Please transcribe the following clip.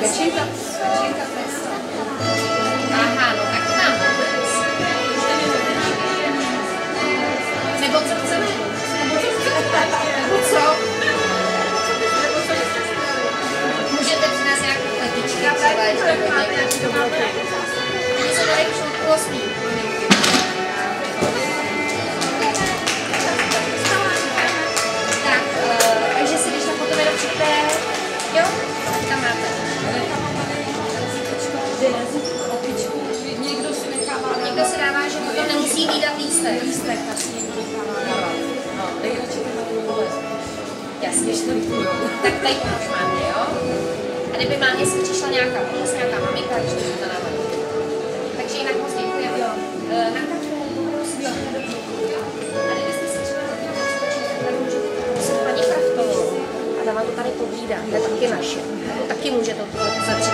Pečinka presa. Aha, no tak tam. Nebo co chceme? Nebo co? Můžete přinést nějakou kletičky, třeba ještě hodně. Oni se tady už od 8. Tak, takže si když na potom jenom přijďte, jo? Tam máte. Někdo si dává, že potom nemusí výdat lístek. Lístek, tak si někdo nechává dávat. No, nejradši to mají bolest. Jasně. Tak tady pomož mámě, jo? A kdyby mámě si přišla nějaká pomoc, nějaká maminka, když to to dáme. Takže jinak moc děkujeme. Na kartu, jo, a kdybyste si třeba tak můžete poprosit paní Kraftovou. A ta vám to tady povídá, to je taky naše. To taky může to za 3